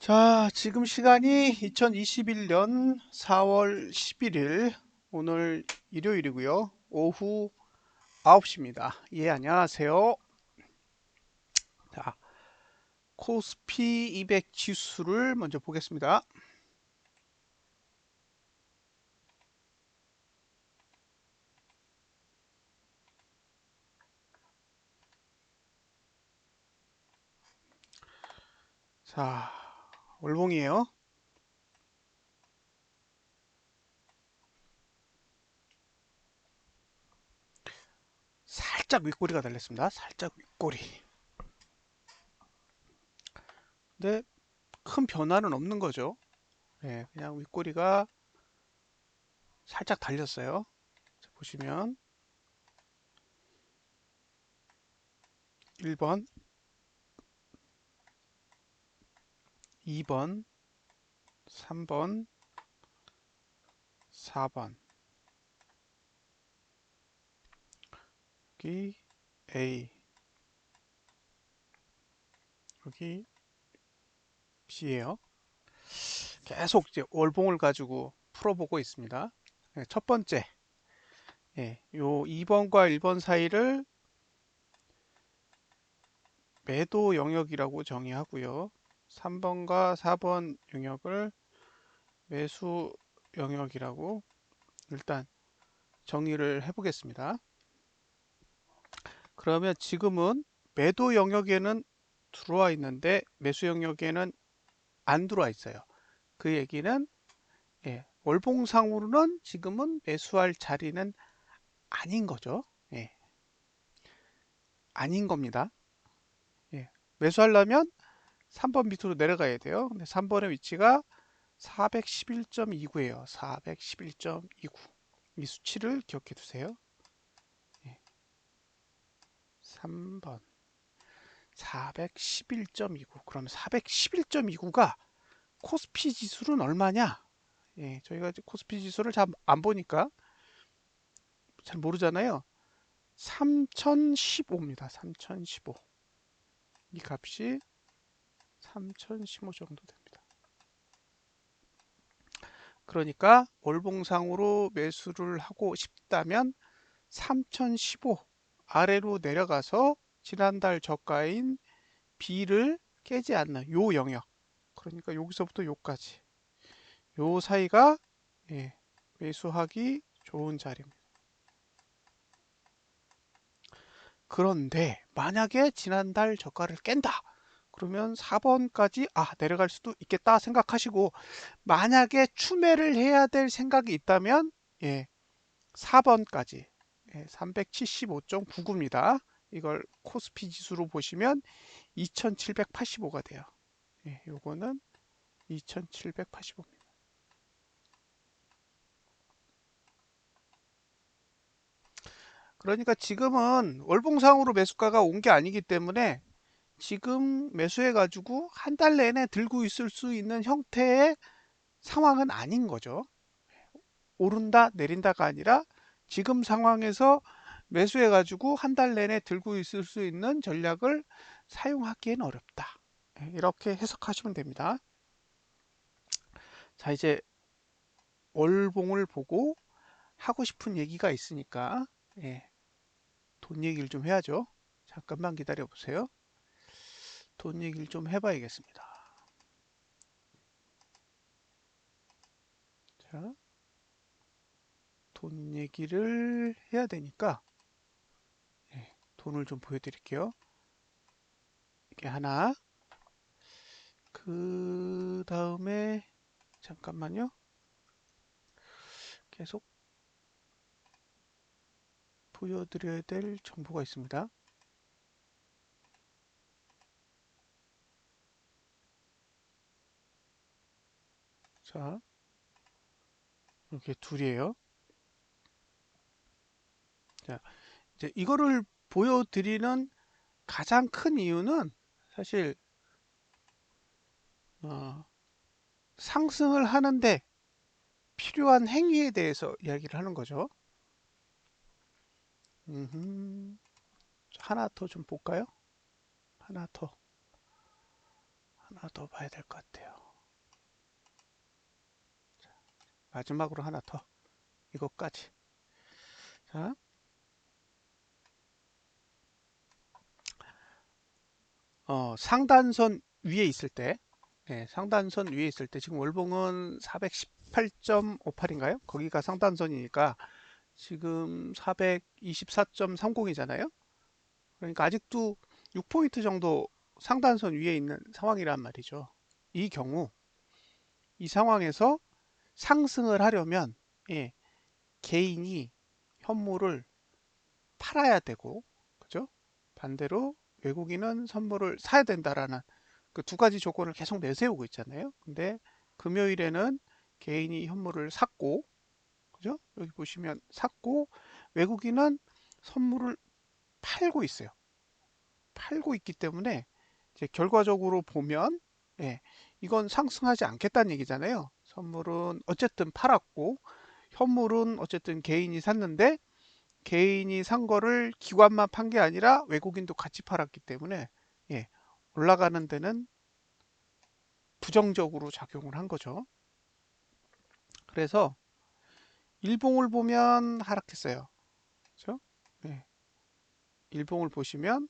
자, 지금 시간이 2021년 4월 11일, 오늘 일요일이고요. 오후 9시입니다. 예, 안녕하세요. 자, 코스피 200 지수를 먼저 보겠습니다. 자, 월봉이에요. 살짝 윗꼬리가 달렸습니다. 살짝 윗꼬리. 근데 큰 변화는 없는 거죠. 예, 그냥 윗꼬리가 살짝 달렸어요. 자, 보시면 1번, 2번, 3번, 4번. 여기 A, 여기 B예요. 계속 이제 월봉을 가지고 풀어보고 있습니다. 네, 첫 번째, 요 2번과 1번 사이를 매도 영역이라고 정의하고요. 3번과 4번 영역을 매수 영역이라고 일단 정의를 해보겠습니다. 그러면 지금은 매도 영역에는 들어와 있는데 매수 영역에는 안 들어와 있어요. 그 얘기는 월봉상으로는 지금은 매수할 자리는 아닌 거죠. 예, 아닌 겁니다. 예, 매수하려면 3번 밑으로 내려가야 돼요. 근데 3번의 위치가 411.29예요. 411.29. 이 수치를 기억해 두세요. 예, 3번 411.29. 그럼 411.29가 코스피 지수는 얼마냐? 예, 저희가 코스피 지수를 잘 안 보니까 잘 모르잖아요. 3015입니다. 3015. 이 값이 3015 정도 됩니다. 그러니까 월봉상으로 매수를 하고 싶다면 3015 아래로 내려가서 지난달 저가인 B를 깨지 않는 요 영역, 그러니까 여기서부터 요까지 요 사이가 매수하기 좋은 자리입니다. 그런데 만약에 지난달 저가를 깬다 그러면 4번까지 내려갈 수도 있겠다 생각하시고, 만약에 추매를 해야 될 생각이 있다면 4번까지 375.99입니다. 이걸 코스피 지수로 보시면 2785가 돼요. 요거는 2785입니다. 그러니까 지금은 월봉상으로 매수가가 온 게 아니기 때문에 지금 매수해 가지고 한 달 내내 들고 있을 수 있는 형태의 상황은 아닌 거죠. 오른다 내린다가 아니라 지금 상황에서 매수해 가지고 한 달 내내 들고 있을 수 있는 전략을 사용하기엔 어렵다. 이렇게 해석하시면 됩니다. 자, 이제 월봉을 보고 하고 싶은 얘기가 있으니까 돈 얘기를 좀 해야죠. 잠깐만 기다려 보세요. 돈 얘기를 좀 해봐야겠습니다. 자, 돈 얘기를 해야 되니까 돈을 좀 보여드릴게요. 이게 하나, 그 다음에 잠깐만요. 계속 보여드려야 될 정보가 있습니다. 자, 이렇게 둘이에요. 자, 이제 이거를 보여드리는 가장 큰 이유는 사실 어, 상승을 하는데 필요한 행위에 대해서 이야기를 하는 거죠. 하나 더 좀 볼까요? 하나 더. 하나 더 봐야 될 것 같아요. 마지막으로 하나 더. 이것까지. 자, 상단선 위에 있을 때, 상단선 위에 있을 때, 지금 월봉은 418.58인가요? 거기가 상단선이니까 지금 424.30이잖아요. 그러니까 아직도 6포인트 정도 상단선 위에 있는 상황이란 말이죠. 이 경우, 이 상황에서 상승을 하려면, 개인이 현물을 팔아야 되고, 그죠? 반대로 외국인은 선물을 사야 된다라는 그 두 가지 조건을 계속 내세우고 있잖아요. 근데 금요일에는 개인이 현물을 샀고, 그죠? 여기 보시면 샀고, 외국인은 선물을 팔고 있어요. 팔고 있기 때문에 이제 결과적으로 보면, 예, 이건 상승하지 않겠다는 얘기잖아요. 선물은 어쨌든 팔았고, 현물은 어쨌든 개인이 샀는데, 개인이 산 거를 기관만 판 게 아니라 외국인도 같이 팔았기 때문에, 예, 올라가는 데는 부정적으로 작용을 한 거죠. 그래서 일봉을 보면 하락했어요. 그렇죠? 예, 일봉을 보시면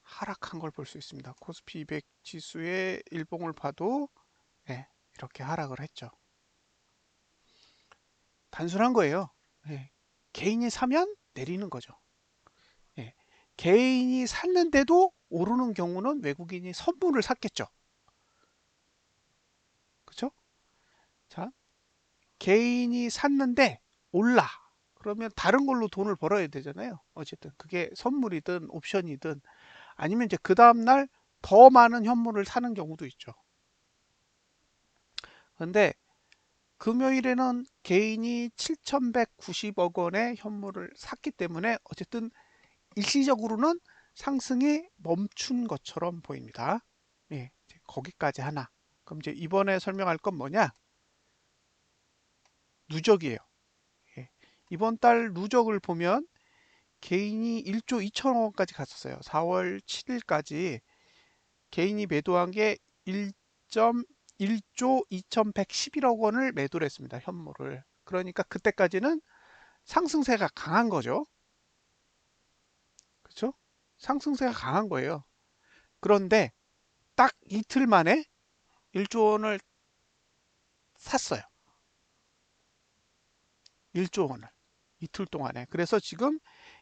하락한 걸 볼 수 있습니다. 코스피 200 지수의 일봉을 봐도, 이렇게 하락을 했죠. 단순한 거예요. 예, 개인이 사면 내리는 거죠. 예, 개인이 샀는데도 오르는 경우는 외국인이 선물을 샀겠죠. 그렇죠? 자, 개인이 샀는데 올라. 그러면 다른 걸로 돈을 벌어야 되잖아요. 어쨌든 그게 선물이든 옵션이든 아니면 이제 그 다음날 더 많은 현물을 사는 경우도 있죠. 그런데 금요일에는 개인이 7,190억 원의 현물을 샀기 때문에 어쨌든 일시적으로는 상승이 멈춘 것처럼 보입니다. 예, 거기까지 하나. 그럼 이제 이번에 설명할 건 뭐냐? 누적이에요. 예, 이번 달 누적을 보면 개인이 1조 2천억 원까지 갔었어요. 4월 7일까지 개인이 매도한 게 1조 2111억 원을 매도를 했습니다. 현물을. 그러니까 그때까지는 상승세가 강한 거죠. 그렇죠? 상승세가 강한 거예요. 그런데 딱 이틀 만에 1조 원을 샀어요. 1조 원을. 이틀 동안에. 그래서 지금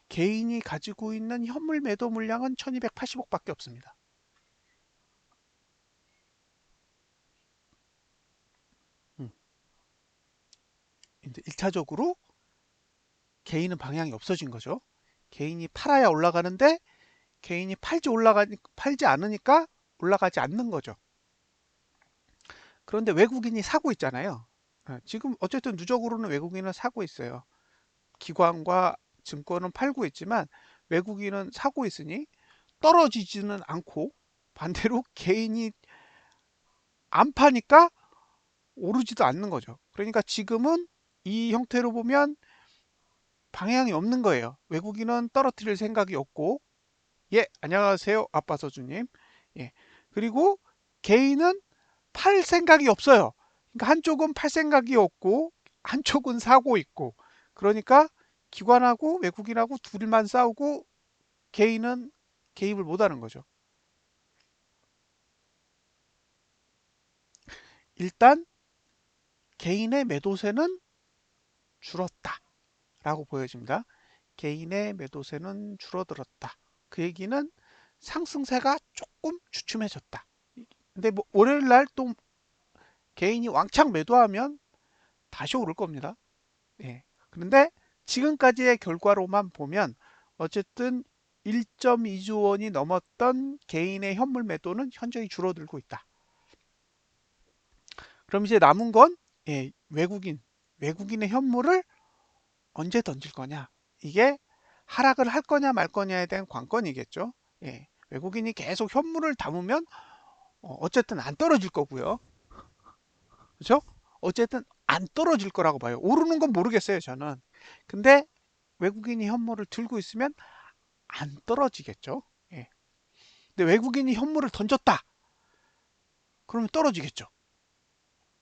개인이 가지고 있는 현물 매도 물량은 1280억밖에 없습니다. 이제 1차적으로 개인은 방향이 없어진 거죠. 개인이 팔아야 올라가는데 개인이 팔지 않으니까 올라가지 않는 거죠. 그런데 외국인이 사고 있잖아요. 지금 어쨌든 누적으로는 외국인은 사고 있어요. 기관과 증권은 팔고 있지만 외국인은 사고 있으니 떨어지지는 않고 반대로 개인이 안 파니까 오르지도 않는 거죠. 그러니까 지금은 이 형태로 보면 방향이 없는 거예요. 외국인은 떨어뜨릴 생각이 없고, 예, 안녕하세요, 아빠서주님. 예, 그리고 개인은 팔 생각이 없어요. 그러니까 한쪽은 팔 생각이 없고, 한쪽은 사고 있고, 그러니까 기관하고 외국인하고 둘만 싸우고 개인은 개입을 못 하는 거죠. 일단 개인의 매도세는 줄었다라고 보여집니다. 개인의 매도세는 줄어들었다. 그 얘기는 상승세가 조금 주춤해졌다. 근데 뭐 월요일 날 또 개인이 왕창 매도하면 다시 오를 겁니다. 예. 그런데 지금까지의 결과로만 보면 어쨌든 1.2조 원이 넘었던 개인의 현물 매도는 현저히 줄어들고 있다. 그럼 이제 남은 건, 외국인의 현물을 언제 던질 거냐? 이게 하락을 할 거냐 말 거냐에 대한 관건이겠죠. 예. 외국인이 계속 현물을 담으면 어쨌든 안 떨어질 거고요. 그렇죠? 어쨌든 안 떨어질 거라고 봐요. 오르는 건 모르겠어요, 저는. 근데 외국인이 현물을 들고 있으면 안 떨어지겠죠. 예. 근데 외국인이 현물을 던졌다. 그러면 떨어지겠죠.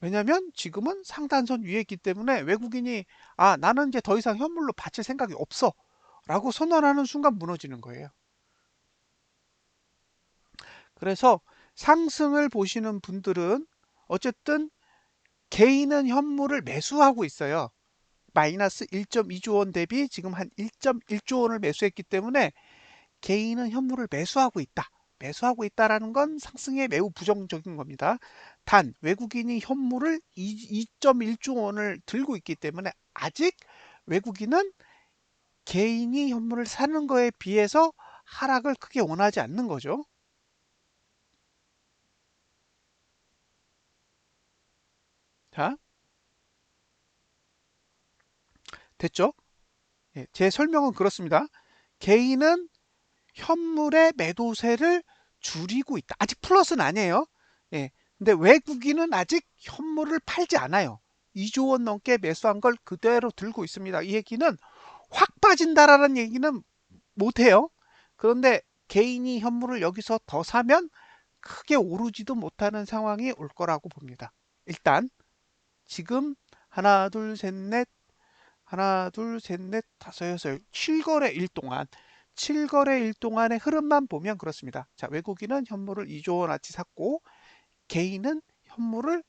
왜냐하면 지금은 상단선 위에 있기 때문에 외국인이 나는 이제 더 이상 현물로 바칠 생각이 없어 라고 선언하는 순간 무너지는 거예요. 그래서 상승을 보시는 분들은 어쨌든 개인은 현물을 매수하고 있어요. 마이너스 1.2조 원 대비 지금 한 1.1조 원을 매수했기 때문에 개인은 현물을 매수하고 있다. 매수하고 있다라는 건 상승에 매우 부정적인 겁니다. 단 외국인이 현물을 2.1조 원을 들고 있기 때문에 아직 외국인은 개인이 현물을 사는 거에 비해서 하락을 크게 원하지 않는 거죠. 자, 됐죠? 예, 제 설명은 그렇습니다. 개인은 현물의 매도세를 줄이고 있다. 아직 플러스는 아니에요. 예. 근데 외국인은 아직 현물을 팔지 않아요. 2조 원 넘게 매수한 걸 그대로 들고 있습니다. 이 얘기는 확 빠진다라는 얘기는 못해요. 그런데 개인이 현물을 여기서 더 사면 크게 오르지도 못하는 상황이 올 거라고 봅니다. 일단 지금 하나, 둘, 셋, 넷, 하나, 둘, 셋, 넷, 다섯, 여섯, 7거래일 동안 7거래일 동안의 흐름만 보면 그렇습니다. 자, 외국인은 현물을 2조 원어치 샀고 개인은 현물을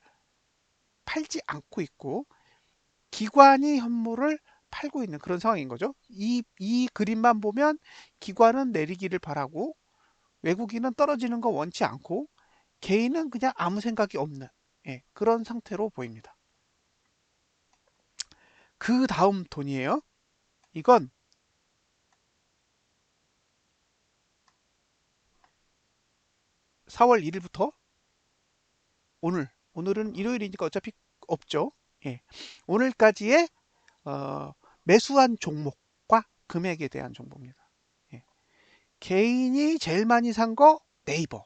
팔지 않고 있고 기관이 현물을 팔고 있는 그런 상황인 거죠. 이 그림만 보면 기관은 내리기를 바라고 외국인은 떨어지는 거 원치 않고 개인은 그냥 아무 생각이 없는 그런 상태로 보입니다. 그 다음 돈이에요. 이건 4월 1일부터 오늘은 일요일이니까 어차피 없죠. 예. 오늘까지의 어, 매수한 종목과 금액에 대한 정보입니다. 예. 개인이 제일 많이 산 거 네이버,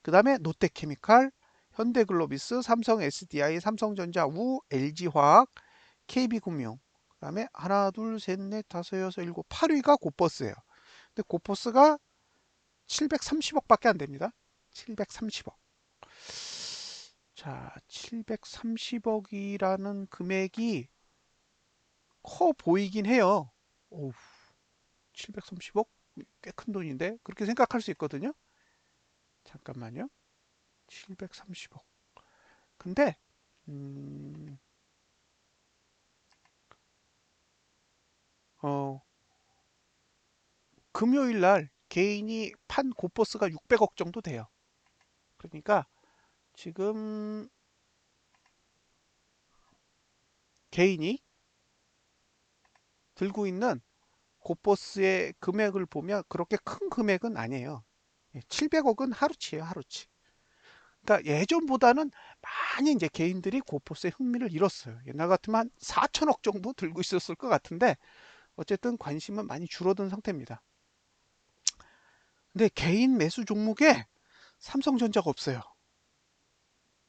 그 다음에 롯데케미칼, 현대글로비스, 삼성 SDI, 삼성전자, 우, LG화학, KB금융, 그 다음에 하나, 둘, 셋, 넷, 다섯, 여섯, 일곱, 8위가 고퍼스예요. 근데 고퍼스가 730억밖에 안 됩니다. 730억. 자, 730억이라는 금액이 커 보이긴 해요. 오, 730억? 꽤 큰 돈인데? 그렇게 생각할 수 있거든요. 잠깐만요. 730억. 근데, 음, 어, 금요일 날 개인이 판 고퍼스가 600억 정도 돼요. 그러니까 지금 개인이 들고 있는 고퍼스의 금액을 보면 그렇게 큰 금액은 아니에요. 700억은 하루치예요, 하루치. 그러니까 예전보다는 많이 이제 개인들이 고퍼스에 흥미를 잃었어요. 옛날 같으면 한 4천억 정도 들고 있었을 것 같은데 어쨌든 관심은 많이 줄어든 상태입니다. 근데 개인 매수 종목에 삼성전자가 없어요.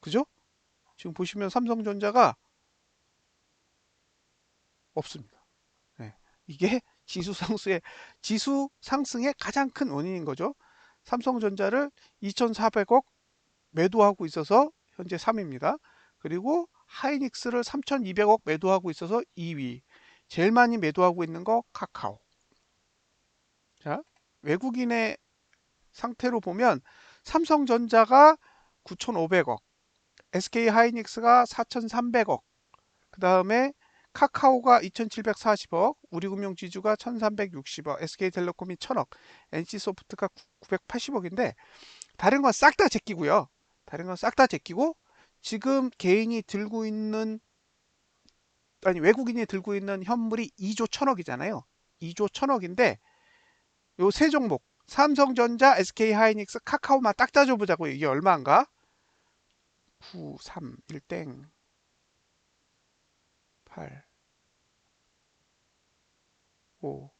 그죠? 지금 보시면 삼성전자가 없습니다. 네. 이게 지수 상승의 가장 큰 원인인 거죠. 삼성전자를 2,400억 매도하고 있어서 현재 3위입니다. 그리고 하이닉스를 3,200억 매도하고 있어서 2위. 제일 많이 매도하고 있는 거 카카오. 자, 외국인의 상태로 보면 삼성전자가 9,500억, SK 하이닉스가 4,300억, 그 다음에 카카오가 2,740억, 우리금융지주가 1,360억, SK텔레콤이 1,000억, NC소프트가 980억인데 다른 건 싹 다 제끼고요. 다른 건 싹 다 제끼고 지금 개인이 들고 있는 외국인이 들고 있는 현물이 2조 1,000억이잖아요. 2조 1,000억인데 요 세 종목 삼성전자, SK하이닉스, 카카오만 딱 따져보자고요. 이게 얼마인가? 9, 3, 1땡 8, 5,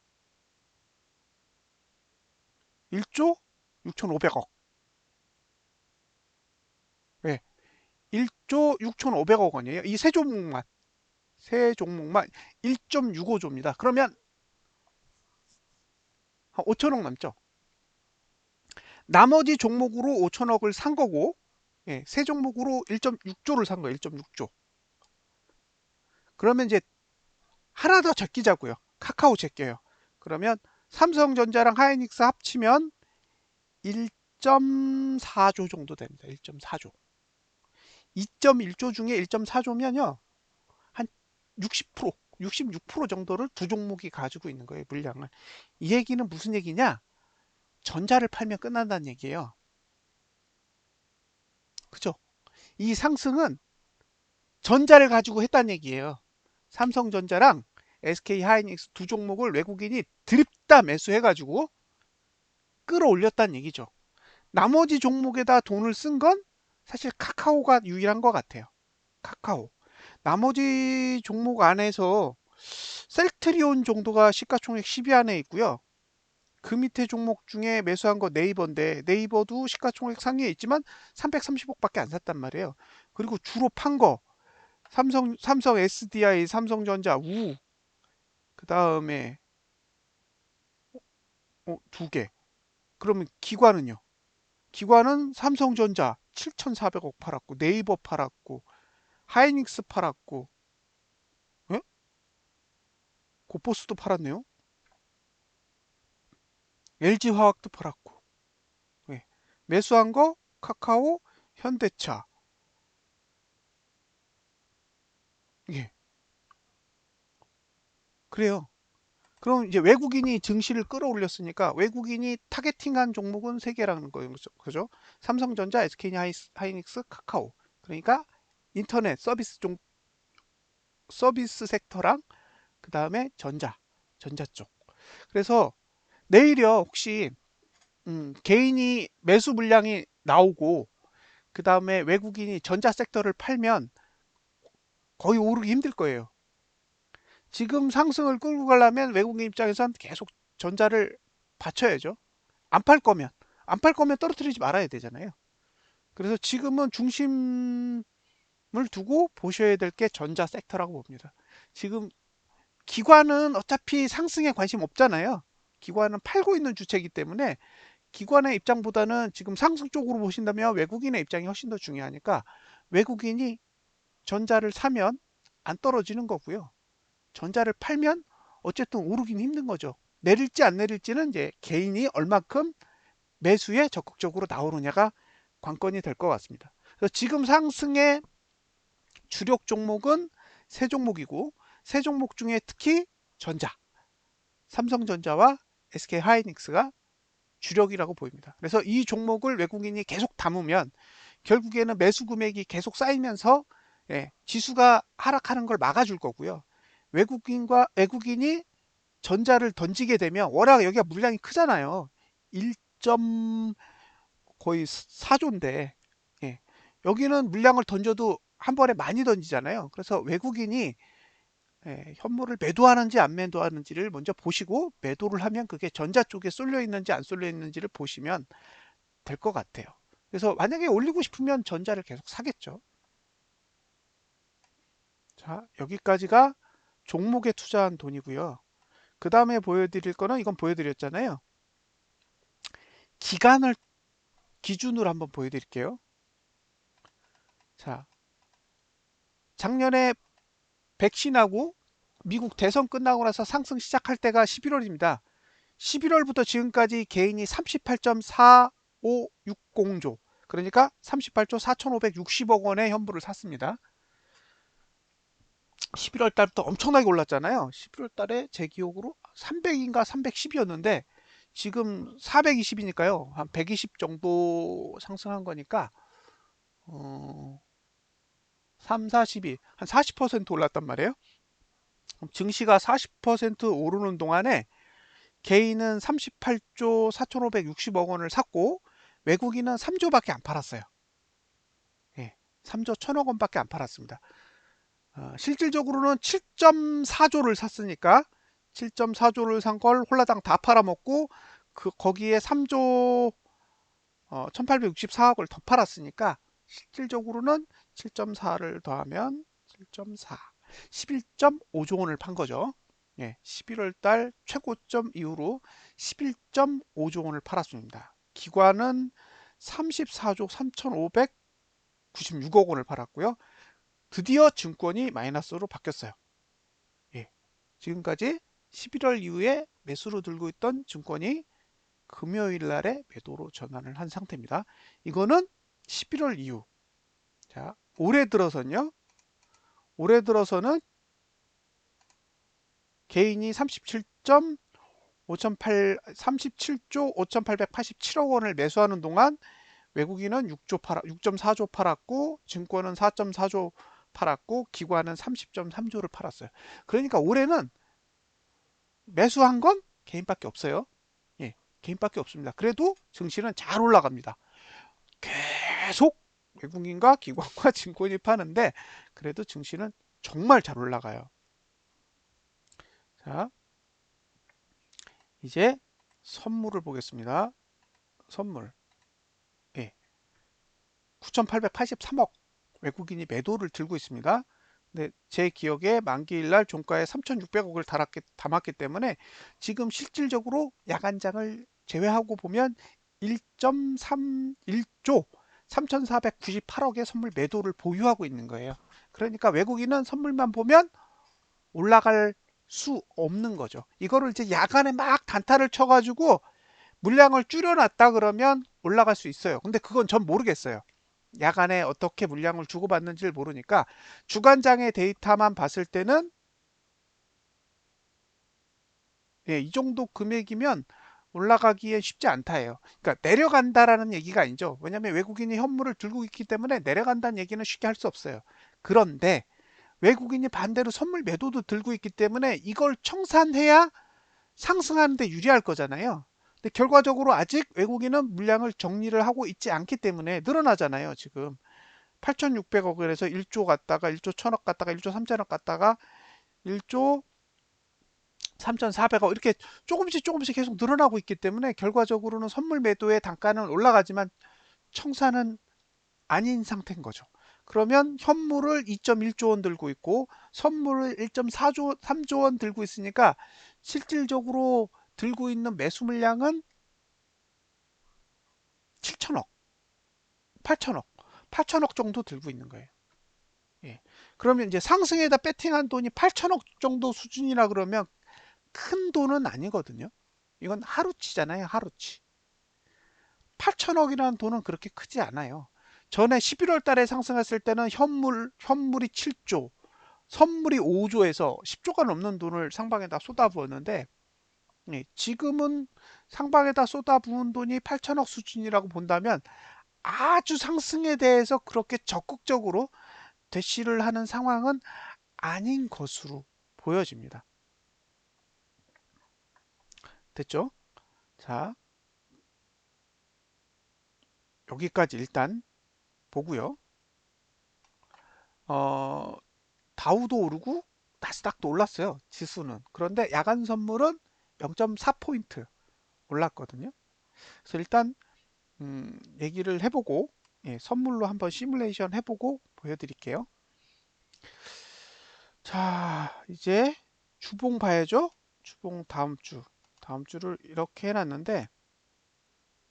1조 6,500억. 네, 1조 6,500억 원이에요. 이 세 종목만 1.65조입니다. 그러면 한 5천억 남죠. 나머지 종목으로 5천억을 산 거고 예, 세 종목으로 1.6조를 산 거예요. 1.6조. 그러면 이제 하나 더 제끼자고요. 카카오 제껴요. 그러면 삼성전자랑 하이닉스 합치면 1.4조 정도 됩니다. 1.4조. 2.1조 중에 1.4조면요. 한 60%, 66% 정도를 두 종목이 가지고 있는 거예요. 물량을. 이 얘기는 무슨 얘기냐? 전자를 팔면 끝난다는 얘기예요. 그죠? 이 상승은 전자를 가지고 했다는 얘기예요. 삼성전자랑 SK 하이닉스 두 종목을 외국인이 드립다 매수해가지고 끌어올렸다는 얘기죠. 나머지 종목에다 돈을 쓴 건 사실 카카오가 유일한 것 같아요. 카카오. 나머지 종목 안에서 셀트리온 정도가 시가총액 10위 안에 있고요. 그 밑에 종목 중에 매수한 거 네이버인데 네이버도 시가총액 상위에 있지만 330억밖에 안 샀단 말이에요. 그리고 주로 판 거 삼성 SDI, 삼성전자, 그 다음에 두 개. 그러면 기관은요? 기관은 삼성전자 7,400억 팔았고 네이버 팔았고 하이닉스 팔았고 예? 고포스도 팔았네요. LG화학도 팔았고 예. 매수한 거 카카오, 현대차 예. 그래요. 그럼 이제 외국인이 증시를 끌어올렸으니까 외국인이 타겟팅한 종목은 세 개라는 거예요. 그죠? 삼성전자, SK 하이닉스, 카카오. 그러니까 인터넷 서비스 섹터랑 그 다음에 전자 쪽. 그래서 내일요 혹시 개인이 매수 물량이 나오고 그 다음에 외국인이 전자 섹터를 팔면 거의 오르기 힘들 거예요. 지금 상승을 끌고 가려면 외국인 입장에선 계속 전자를 받쳐야죠. 안 팔 거면 안 팔 거면 떨어뜨리지 말아야 되잖아요. 그래서 지금은 중심을 두고 보셔야 될 게 전자 섹터라고 봅니다. 지금 기관은 어차피 상승에 관심 없잖아요. 기관은 팔고 있는 주체이기 때문에 기관의 입장보다는 지금 상승 쪽으로 보신다면 외국인의 입장이 훨씬 더 중요하니까 외국인이 전자를 사면 안 떨어지는 거고요. 전자를 팔면 어쨌든 오르긴 힘든 거죠. 내릴지 안 내릴지는 이제 개인이 얼마큼 매수에 적극적으로 나오느냐가 관건이 될 것 같습니다. 그래서 지금 상승의 주력 종목은 세 종목이고 세 종목 중에 특히 전자, 삼성전자와 SK 하이닉스가 주력이라고 보입니다. 그래서 이 종목을 외국인이 계속 담으면 결국에는 매수 금액이 계속 쌓이면서 지수가 하락하는 걸 막아줄 거고요. 외국인이 전자를 던지게 되면 워낙 여기가 물량이 크잖아요. 1. 거의 4조인데 여기는 물량을 던져도 한 번에 많이 던지잖아요. 그래서 외국인이 현물을 매도하는지 안 매도하는지를 먼저 보시고 매도를 하면 그게 전자 쪽에 쏠려 있는지 안 쏠려 있는지를 보시면 될 것 같아요. 그래서 만약에 올리고 싶으면 전자를 계속 사겠죠. 자, 여기까지가 종목에 투자한 돈이고요. 그 다음에 보여드릴 거는 이건 보여드렸잖아요. 기간을 기준으로 한번 보여드릴게요. 자, 작년에 백신하고 미국 대선 끝나고 나서 상승 시작할 때가 11월입니다. 11월부터 지금까지 개인이 38.4560조, 그러니까 38조 4,560억 원의 현물을 샀습니다. 11월 달부터 엄청나게 올랐잖아요. 11월 달에 제 기억으로 300인가 310이었는데 지금 420이니까요. 한 120 정도 상승한 거니까 3, 42, 한 40% 올랐단 말이에요. 증시가 40% 오르는 동안에 개인은 38조 4,560억 원을 샀고 외국인은 3조밖에 안 팔았어요. 예, 3조 1,000억 원밖에 안 팔았습니다. 실질적으로는 7.4조를 샀으니까 7.4조를 산 걸 홀라당 다 팔아먹고 거기에 3조 1864억을 더 팔았으니까 실질적으로는 7.4를 더하면 7.4 11.5조 원을 판 거죠. 예, 11월 달 최고점 이후로 11.5조 원을 팔았습니다. 기관은 34조 3,500 96억 원을 팔았고요. 드디어 증권이 마이너스로 바뀌었어요. 예. 지금까지 11월 이후에 매수로 들고 있던 증권이 금요일 날에 매도로 전환을 한 상태입니다. 이거는 11월 이후. 자, 올해 들어서는요. 올해 들어서는 개인이 37조 5,887억 원을 매수하는 동안 외국인은 6.4조 팔았고 증권은 4.4조 팔았고 기관은 30.3조를 팔았어요. 그러니까 올해는 매수한 건 개인밖에 없어요. 예, 개인밖에 없습니다. 그래도 증시는 잘 올라갑니다. 계속 외국인과 기관과 증권이 파는데 그래도 증시는 정말 잘 올라가요. 자, 이제 선물을 보겠습니다. 선물. 예, 9,883억 외국인이 매도를 들고 있습니다. 근데 제 기억에 만기일 날 종가에 3,600억을 담았기 때문에 지금 실질적으로 야간장을 제외하고 보면 1.31조 3,498억의 선물 매도를 보유하고 있는 거예요. 그러니까 외국인은 선물만 보면 올라갈 수 없는 거죠. 이거를 이제 야간에 막 단타를 쳐가지고 물량을 줄여놨다 그러면 올라갈 수 있어요. 근데 그건 전 모르겠어요. 야간에 어떻게 물량을 주고받는지를 모르니까 주간장의 데이터만 봤을 때는 예, 이 정도 금액이면 올라가기에 쉽지 않다예요. 그러니까 내려간다라는 얘기가 아니죠. 왜냐하면 외국인이 현물을 들고 있기 때문에 내려간다는 얘기는 쉽게 할 수 없어요. 그런데 외국인이 반대로 선물 매도도 들고 있기 때문에 이걸 청산해야 상승하는 데 유리할 거잖아요. 근데 결과적으로 아직 외국인은 물량을 정리를 하고 있지 않기 때문에 늘어나잖아요, 지금. 8,600억을 해서 1조 갔다가 1조 1천억 갔다가 1조 3천억 갔다가 1조 3,400억 이렇게 조금씩 계속 늘어나고 있기 때문에 결과적으로는 선물 매도의 단가는 올라가지만 청산은 아닌 상태인 거죠. 그러면 현물을 2.1조 원 들고 있고 선물을 1.4조 3조 원 들고 있으니까 실질적으로 들고 있는 매수 물량은 7천억, 8천억, 8천억 정도 들고 있는 거예요. 예. 그러면 이제 상승에다 배팅한 돈이 8천억 정도 수준이라 그러면 큰 돈은 아니거든요. 이건 하루치잖아요, 하루치. 8천억이라는 돈은 그렇게 크지 않아요. 전에 11월 달에 상승했을 때는 현물이 7조, 선물이 5조에서 10조가 넘는 돈을 상방에다 쏟아부었는데, 예, 지금은 상방에다 쏟아부은 돈이 8천억 수준이라고 본다면 아주 상승에 대해서 그렇게 적극적으로 대시를 하는 상황은 아닌 것으로 보여집니다. 됐죠? 자, 여기까지 일단 보고요. 어, 다우도 오르고 나스닥도 올랐어요. 지수는. 그런데 야간 선물은 0.4포인트 올랐거든요. 그래서 일단 얘기를 해보고 예, 선물로 한번 시뮬레이션 해보고 보여드릴게요. 자, 이제 주봉 봐야죠. 주봉 다음 주를 이렇게 해놨는데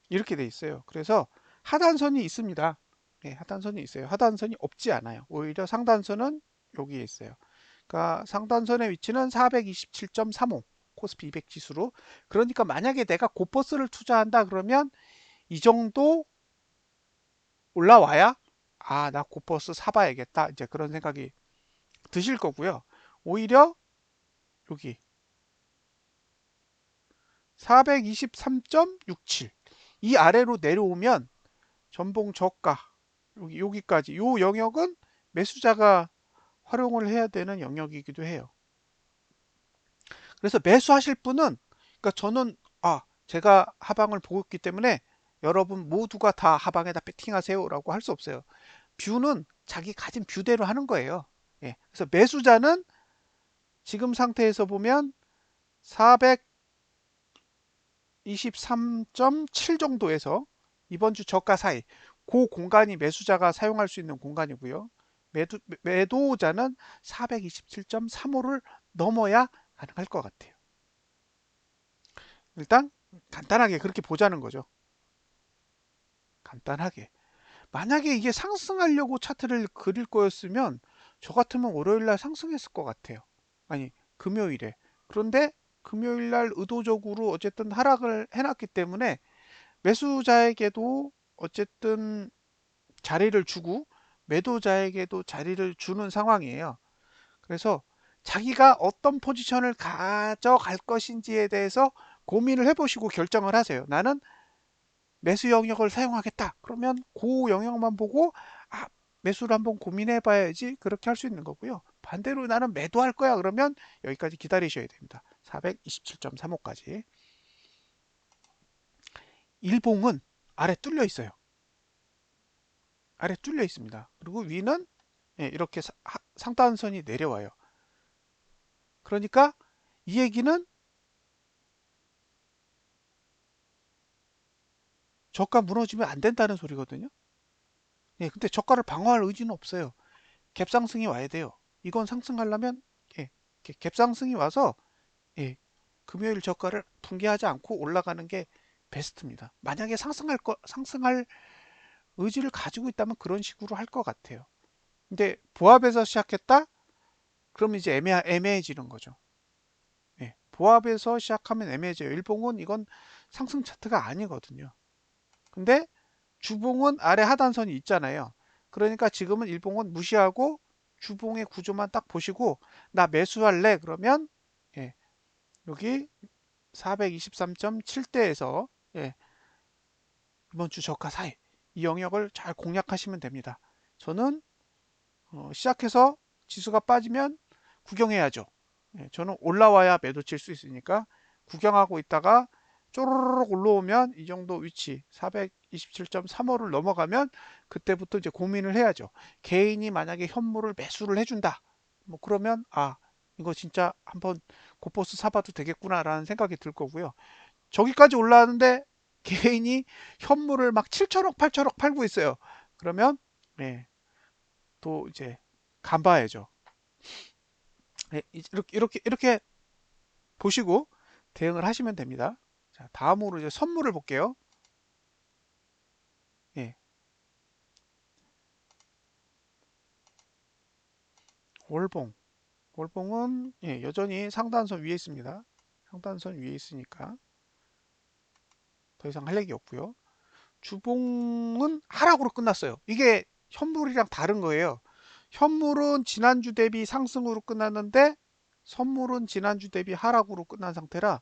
이렇게 돼 있어요. 그래서 하단선이 있습니다. 네, 하단선이 있어요. 하단선이 없지 않아요. 오히려 상단선은 여기에 있어요. 그러니까 상단선의 위치는 427.35 코스피 200 지수로. 그러니까 만약에 내가 고퍼스를 투자한다 그러면 이 정도 올라와야 아, 나 고퍼스 사봐야겠다. 이제 그런 생각이 드실 거고요. 오히려 여기 423.67 이 아래로 내려오면 전봉 저가 여기까지 요 영역은 매수자가 활용을 해야 되는 영역이기도 해요. 그래서 매수하실 분은 그러니까 저는 제가 하방을 보고 있기 때문에 여러분 모두가 다 하방에다 배팅하세요라고 할 수 없어요. 뷰는 자기 가진 뷰대로 하는 거예요. 예, 그래서 매수자는 지금 상태에서 보면 423.7 정도에서 이번 주 저가 사이 그 공간이 매수자가 사용할 수 있는 공간이고요. 매도자는 427.35를 넘어야 가능할 것 같아요. 일단 간단하게 그렇게 보자는 거죠. 간단하게. 만약에 이게 상승하려고 차트를 그릴 거였으면 저 같으면 월요일날 상승했을 것 같아요. 아니, 금요일에. 그런데 금요일날 의도적으로 어쨌든 하락을 해놨기 때문에 매수자에게도 어쨌든 자리를 주고 매도자에게도 자리를 주는 상황이에요. 그래서 자기가 어떤 포지션을 가져갈 것인지에 대해서 고민을 해보시고 결정을 하세요. 나는 매수 영역을 사용하겠다. 그러면 그 영역만 보고 아, 매수를 한번 고민해 봐야지. 그렇게 할 수 있는 거고요. 반대로 나는 매도할 거야. 그러면 여기까지 기다리셔야 됩니다. 427.35까지. 일봉은 아래 뚫려 있어요. 아래 뚫려 있습니다. 그리고 위는 이렇게 상단선이 내려와요. 그러니까 이 얘기는 저가 무너지면 안 된다는 소리거든요. 근데 저가를 방어할 의지는 없어요. 갭상승이 와야 돼요. 이건 상승하려면 갭상승이 와서 금요일 저가를 붕괴하지 않고 올라가는 게 베스트입니다. 만약에 상승할 의지를 가지고 있다면 그런 식으로 할 것 같아요. 근데 보합에서 시작했다? 그럼 이제 애매해지는 거죠. 보합에서 시작하면 애매해져요. 일봉은 이건 상승 차트가 아니거든요. 근데 주봉은 아래 하단선이 있잖아요. 그러니까 지금은 일봉은 무시하고 주봉의 구조만 딱 보시고 나 매수할래 그러면 여기 423.7대에서 이번 주 저가 사이 이 영역을 잘 공략하시면 됩니다. 저는 시작해서 지수가 빠지면 구경해야죠. 저는 올라와야 매도 칠 수 있으니까 구경하고 있다가 쪼르륵 올라오면 이 정도 위치 427.35를 넘어가면 그때부터 이제 고민을 해야죠. 개인이 만약에 현물을 매수를 해준다. 뭐 그러면 이거 진짜 한번 고포스 사봐도 되겠구나라는 생각이 들 거고요. 저기까지 올라왔는데 개인이 현물을 막 7천억, 8천억 팔고 있어요. 그러면 또 이제 간봐야죠. 이렇게 보시고 대응을 하시면 됩니다. 자, 다음으로 이제 선물을 볼게요. 예, 월봉. 월봉은 여전히 상단선 위에 있습니다. 상단선 위에 있으니까 더 이상 할 얘기 없고요. 주봉은 하락으로 끝났어요. 이게 현물이랑 다른 거예요. 현물은 지난주 대비 상승으로 끝났는데 선물은 지난주 대비 하락으로 끝난 상태라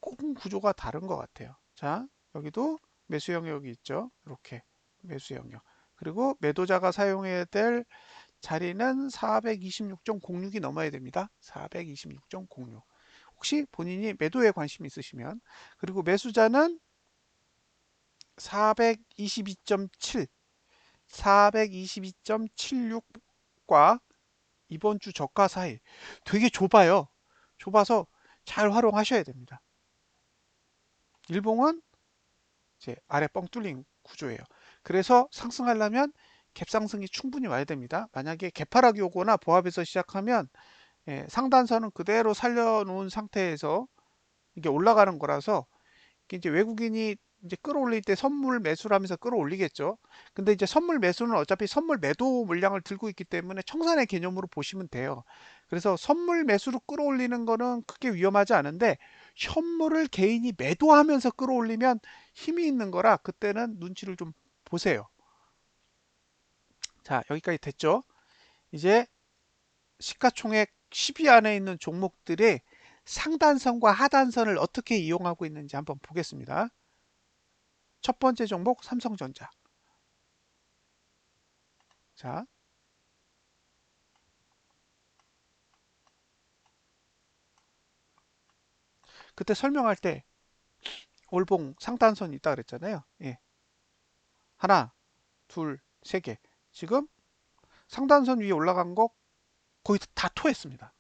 조금 구조가 다른 것 같아요. 자, 여기도 매수 영역이 있죠. 이렇게 매수 영역. 그리고 매도자가 사용해야 될 자리는 426.06이 넘어야 됩니다. 426.06. 혹시 본인이 매도에 관심 있으시면 그리고 매수자는 422.7, 422.76과 이번 주 저가 사이 되게 좁아요. 좁아서 잘 활용하셔야 됩니다. 일봉은 이제 아래 뻥 뚫린 구조예요. 그래서 상승하려면 갭상승이 충분히 와야 됩니다. 만약에 개파락이 오거나 보합에서 시작하면 상단선은 그대로 살려놓은 상태에서 이게 올라가는 거라서 이제 외국인이 이제 끌어올릴 때 선물 매수를 하면서 끌어올리겠죠. 근데 이제 선물 매수는 어차피 선물 매도 물량을 들고 있기 때문에 청산의 개념으로 보시면 돼요. 그래서 선물 매수로 끌어올리는 거는 크게 위험하지 않은데 현물을 개인이 매도하면서 끌어올리면 힘이 있는 거라 그때는 눈치를 좀 보세요. 자, 여기까지 됐죠? 이제 시가총액 10위 안에 있는 종목들의 상단선과 하단선을 어떻게 이용하고 있는지 한번 보겠습니다. 첫 번째 종목 삼성전자. 자, 그때 설명할 때 월봉 상단선이 있다 그랬잖아요. 하나, 둘, 세 개. 지금 상단선 위에 올라간 거 거의 다 토했습니다.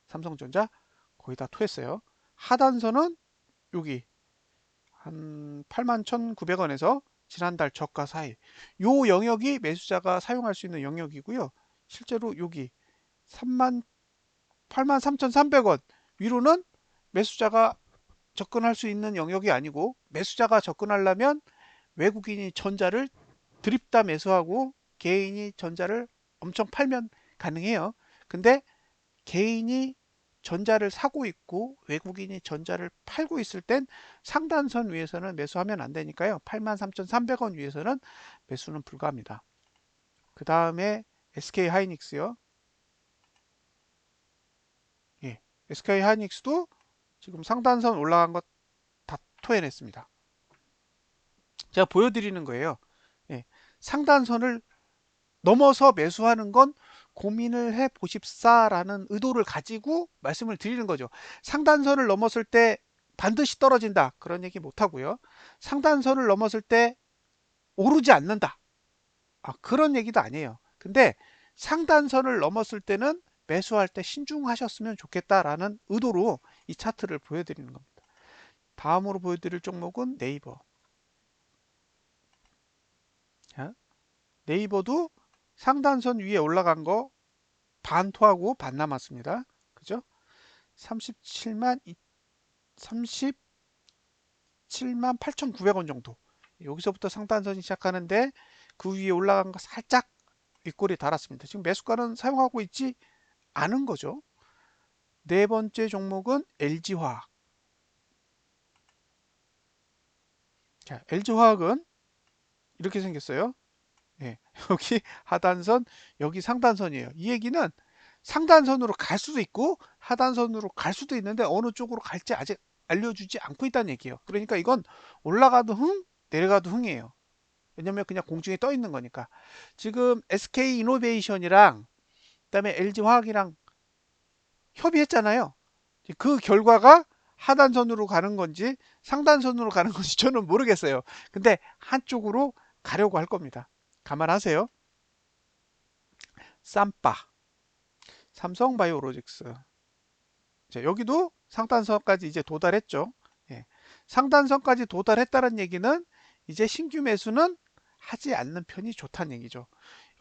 삼성전자 거의 다 토했어요. 하단선은 여기 한 81,900원에서 지난달 저가 사이. 요 영역이 매수자가 사용할 수 있는 영역이고요. 실제로 여기 83,300원 위로는 매수자가 접근할 수 있는 영역이 아니고 매수자가 접근하려면 외국인이 전자를 드립다 매수하고 개인이 전자를 엄청 팔면 가능해요. 근데 개인이 전자를 사고 있고 외국인이 전자를 팔고 있을 땐 상단선 위에서는 매수하면 안 되니까요. 83,300원 위에서는 매수는 불가합니다. 그 다음에 SK 하이닉스요. 예, SK 하이닉스도 지금 상단선 올라간 거 다 토해냈습니다. 제가 보여드리는 거예요. 예, 상단선을 넘어서 매수하는 건 고민을 해 보십사라는 의도를 가지고 말씀을 드리는 거죠. 상단선을 넘었을 때 반드시 떨어진다. 그런 얘기 못 하고요. 상단선을 넘었을 때 오르지 않는다. 그런 얘기도 아니에요. 근데 상단선을 넘었을 때는 매수할 때 신중하셨으면 좋겠다라는 의도로 이 차트를 보여드리는 겁니다. 다음으로 보여드릴 종목은 네이버. 자, 네이버도 상단선 위에 올라간 거 반 토하고 반 남았습니다. 그죠? 37만 37만 8,900원 정도. 여기서부터 상단선이 시작하는데 그 위에 올라간 거 살짝 윗골이 달았습니다. 지금 매수가는 사용하고 있지 않은 거죠. 네 번째 종목은 LG화학. 자, LG화학은 이렇게 생겼어요. 예, 여기 하단선, 여기 상단선이에요. 이 얘기는 상단선으로 갈 수도 있고 하단선으로 갈 수도 있는데 어느 쪽으로 갈지 아직 알려주지 않고 있다는 얘기예요. 그러니까 이건 올라가도 흥, 내려가도 흥이에요. 왜냐면 그냥 공중에 떠 있는 거니까. 지금 SK 이노베이션이랑 그다음에 LG 화학이랑 협의했잖아요. 그 결과가 하단선으로 가는 건지 상단선으로 가는 건지 저는 모르겠어요. 근데 한쪽으로 가려고 할 겁니다. 감안하세요. 쌈바, 삼성바이오로직스. 자, 여기도 상단선까지 이제 도달했죠. 예. 상단선까지 도달했다는 얘기는 이제 신규 매수는 하지 않는 편이 좋다는 얘기죠.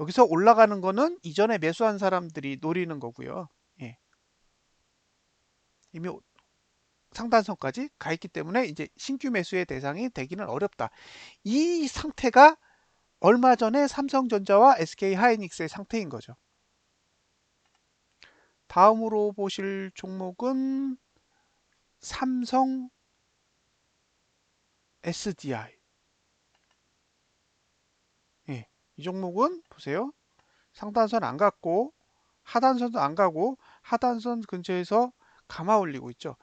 여기서 올라가는 거는 이전에 매수한 사람들이 노리는 거고요. 예. 이미 상단선까지 가 있기 때문에 이제 신규 매수의 대상이 되기는 어렵다. 이 상태가 얼마 전에 삼성전자와 SK 하이닉스의 상태인 거죠. 다음으로 보실 종목은 삼성 SDI. 예, 이 종목은 보세요. 상단선 안 갔고 하단선도 안 가고 하단선 근처에서 감아 올리고 있죠.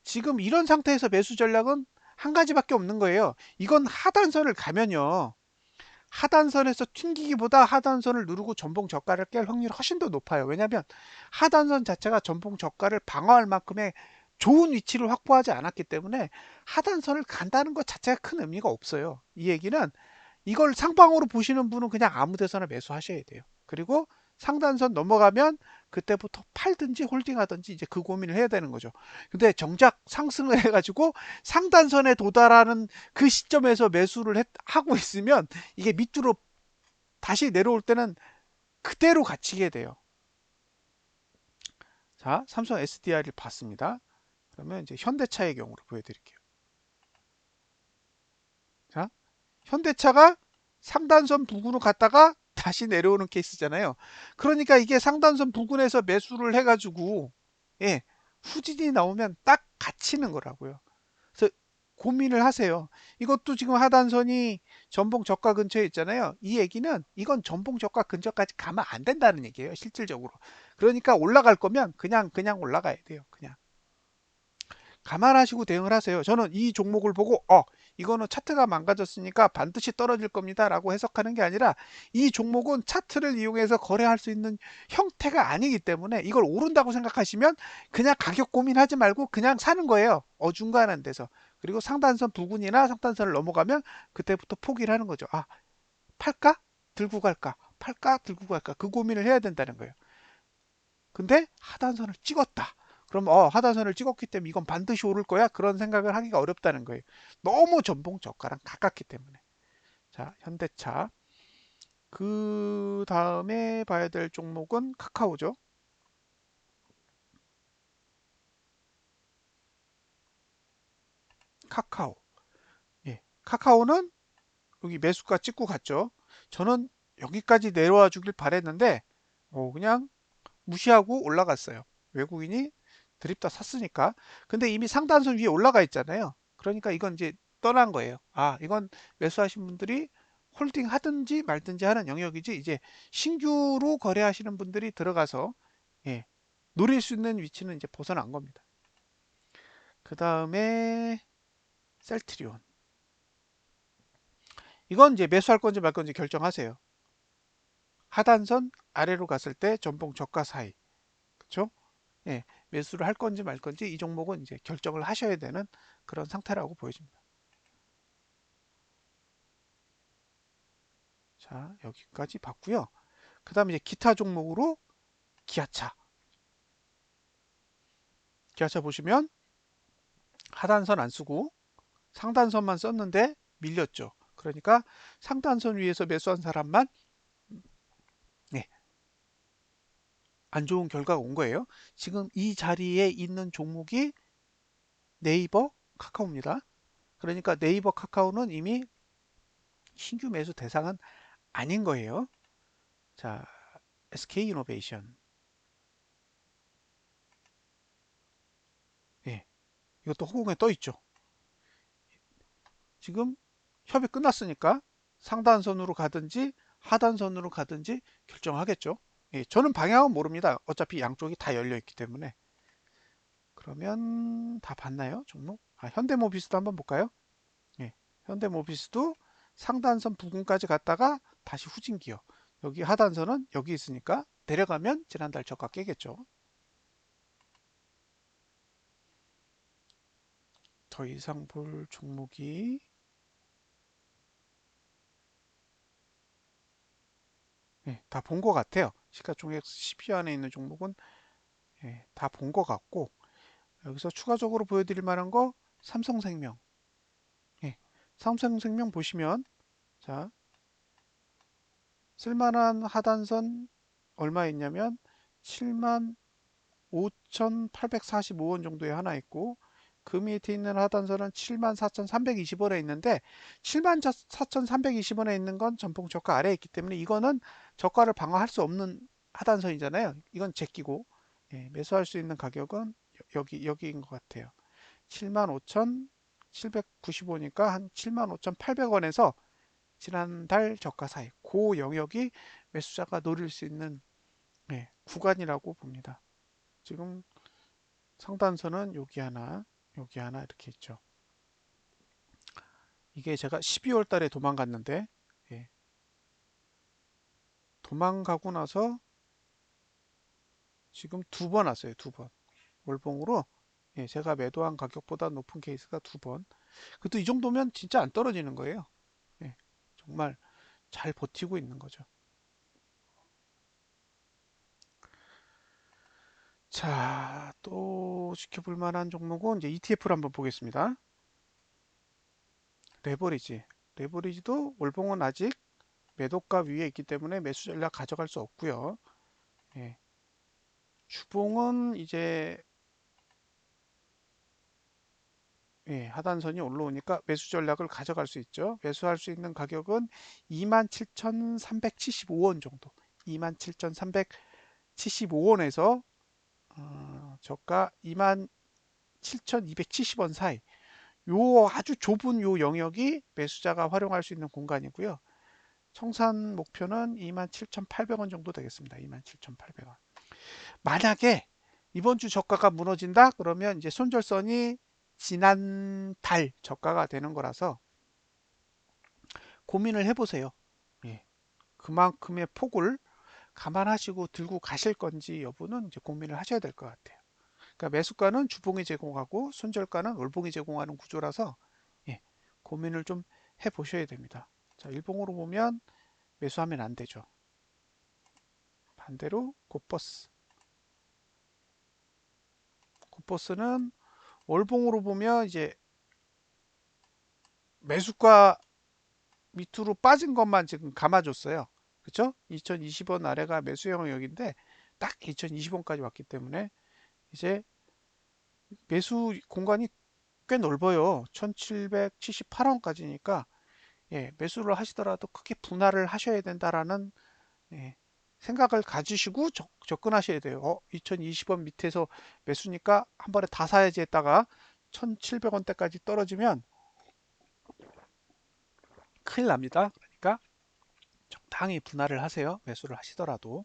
지금 이런 상태에서 매수 전략은 한 가지밖에 없는 거예요. 이건 하단선을 가면요. 하단선에서 튕기기보다 하단선을 누르고 전봉 저가를 깰 확률이 훨씬 더 높아요. 왜냐하면 하단선 자체가 전봉 저가를 방어할 만큼의 좋은 위치를 확보하지 않았기 때문에 하단선을 간다는 것 자체가 큰 의미가 없어요. 이 얘기는 이걸 상방으로 보시는 분은 그냥 아무 데서나 매수하셔야 돼요. 그리고 상단선 넘어가면 그때부터 팔든지 홀딩하든지 이제 그 고민을 해야 되는 거죠. 근데 정작 상승을 해가지고 상단선에 도달하는 그 시점에서 매수를 하고 있으면 이게 밑으로 다시 내려올 때는 그대로 갇히게 돼요. 자, 삼성 SDI를 봤습니다. 그러면 이제 현대차의 경우를 보여드릴게요. 자, 현대차가 상단선 부근으로 갔다가 다시 내려오는 케이스잖아요. 그러니까 이게 상단선 부근에서 매수를 해가지고 예, 후진이 나오면 딱 갇히는 거라고요. 그래서 고민을 하세요. 이것도 지금 하단선이 전봉 저가 근처에 있잖아요. 이 얘기는 이건 전봉 저가 근처까지 가면 안 된다는 얘기예요. 실질적으로. 그러니까 올라갈 거면 그냥 올라가야 돼요. 그냥. 감안하시고 대응을 하세요. 저는 이 종목을 보고 이거는 차트가 망가졌으니까 반드시 떨어질 겁니다 라고 해석하는 게 아니라 이 종목은 차트를 이용해서 거래할 수 있는 형태가 아니기 때문에 이걸 오른다고 생각하시면 그냥 가격 고민하지 말고 그냥 사는 거예요. 어중간한 데서. 그리고 상단선 부근이나 상단선을 넘어가면 그때부터 포기를 하는 거죠. 팔까? 들고 갈까? 팔까? 들고 갈까? 그 고민을 해야 된다는 거예요. 근데 하단선을 찍었다. 그럼 하단선을 찍었기 때문에 이건 반드시 오를 거야. 그런 생각을 하기가 어렵다는 거예요. 너무 전봉 저가랑 가깝기 때문에. 자, 현대차. 그 다음에 봐야 될 종목은 카카오죠. 카카오. 예. 카카오는 여기 매수가 찍고 갔죠. 저는 여기까지 내려와 주길 바랬는데 그냥 무시하고 올라갔어요. 외국인이 드립다 샀으니까. 근데 이미 상단선 위에 올라가 있잖아요. 그러니까 이건 이제 떠난 거예요. 아, 이건 매수하신 분들이 홀딩 하든지 말든지 하는 영역이지, 이제 신규로 거래하시는 분들이 들어가서 예, 노릴 수 있는 위치는 이제 벗어난 겁니다. 그 다음에 셀트리온. 이건 이제 매수할 건지 말 건지 결정하세요. 하단선 아래로 갔을 때 전봉 저가 사이. 그렇죠? 예, 매수를 할 건지 말 건지 이 종목은 이제 결정을 하셔야 되는 그런 상태라고 보여집니다. 자, 여기까지 봤고요. 그 다음에 이제 기타 종목으로 기아차. 기아차 보시면 하단선 안 쓰고 상단선만 썼는데 밀렸죠. 그러니까 상단선 위에서 매수한 사람만 예, 안 좋은 결과가 온 거예요. 지금 이 자리에 있는 종목이 네이버, 카카오입니다. 그러니까 네이버, 카카오는 이미 신규 매수 대상은 아닌 거예요. 자, SK이노베이션. 예, 이것도 허공에 떠 있죠. 지금 협의 끝났으니까 상단선으로 가든지 하단선으로 가든지 결정하겠죠. 예, 저는 방향은 모릅니다. 어차피 양쪽이 다 열려 있기 때문에. 그러면 다 봤나요? 종목? 아, 현대모비스도 한번 볼까요? 예, 현대모비스도 상단선 부근까지 갔다가 다시 후진기요. 여기 하단선은 여기 있으니까 내려가면 지난달 저가 깨겠죠. 더 이상 볼 종목이 예, 다 본 것 같아요. 시가총액 10위 안에 있는 종목은 예, 다 본 것 같고, 여기서 추가적으로 보여드릴 만한 거 삼성생명. 예, 삼성생명 보시면 자, 쓸만한 하단선 얼마 있냐면 7만 5,845원 정도에 하나 있고, 그 밑에 있는 하단선은 74,320원에 있는데 74,320원에 있는 건 전통 저가 아래에 있기 때문에 이거는 저가를 방어할 수 없는 하단선이잖아요. 이건 제끼고 예, 매수할 수 있는 가격은 여기인 것 같아요. 75,795니까 한 75,800원에서 지난달 저가 사이 그 영역이 매수자가 노릴 수 있는 예, 구간이라고 봅니다. 지금 상단선은 여기 하나 이렇게 있죠. 이게 제가 12월 달에 도망갔는데 예, 도망가고 나서 지금 두 번 왔어요. 두 번. 월봉으로 예, 제가 매도한 가격보다 높은 케이스가 두 번. 그것도 이 정도면 진짜 안 떨어지는 거예요. 예, 정말 잘 버티고 있는 거죠. 자, 또 지켜볼 만한 종목은 이제 ETF를 한번 보겠습니다. 레버리지. 레버리지도 월봉은 아직 매도가 위에 있기 때문에 매수 전략 가져갈 수 없고요. 예, 주봉은 이제 예, 하단선이 올라오니까 매수 전략을 가져갈 수 있죠. 매수할 수 있는 가격은 27,375원 정도. 27,375원에서 저가 27,270원 사이. 요 아주 좁은 요 영역이 매수자가 활용할 수 있는 공간이고요. 청산 목표는 27,800원 정도 되겠습니다. 27,800원. 만약에 이번 주 저가가 무너진다? 그러면 이제 손절선이 지난달 저가가 되는 거라서 고민을 해보세요. 예, 그만큼의 폭을 감안하시고 들고 가실 건지 여부는 이제 고민을 하셔야 될 것 같아요. 그러니까 매수가는 주봉이 제공하고 손절가는 월봉이 제공하는 구조라서 예, 고민을 좀 해보셔야 됩니다. 자, 일봉으로 보면 매수하면 안 되죠. 반대로 곧버스. 곧버스는 월봉으로 보면 이제 매수가 밑으로 빠진 것만 지금 감아줬어요. 그쵸? 2020원 아래가 매수 영역인데 딱 2020원까지 왔기 때문에 이제 매수 공간이 꽤 넓어요. 1778원까지니까 예, 매수를 하시더라도 크게 분할을 하셔야 된다라는 예, 생각을 가지시고 접근하셔야 돼요. 2020원 밑에서 매수니까 한 번에 다 사야지 했다가 1,700원대까지 떨어지면 큰일 납니다. 그러니까 적당히 분할을 하세요. 매수를 하시더라도.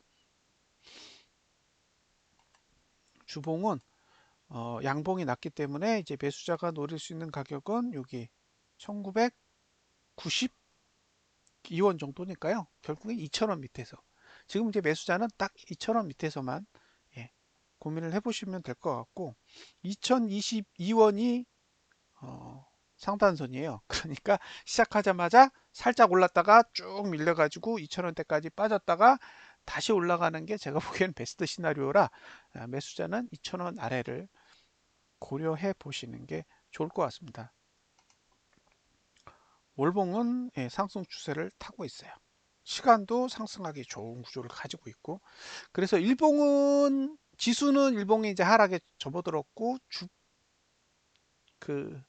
주봉은 양봉이 났기 때문에 이제 매수자가 노릴 수 있는 가격은 여기 1992원 정도니까요. 결국에 2,000원 밑에서. 지금 이제 매수자는 딱 2,000원 밑에서만 예, 고민을 해보시면 될 것 같고 2022원이 상단선이에요. 그러니까 시작하자마자 살짝 올랐다가 쭉 밀려가지고 2,000원대까지 빠졌다가 다시 올라가는 게 제가 보기에는 베스트 시나리오라 매수자는 2,000원 아래를 고려해 보시는 게 좋을 것 같습니다. 월봉은 예, 상승 추세를 타고 있어요. 시간도 상승하기 좋은 구조를 가지고 있고 그래서 일봉은 지수는 일봉이 이제 하락에 접어들었고 그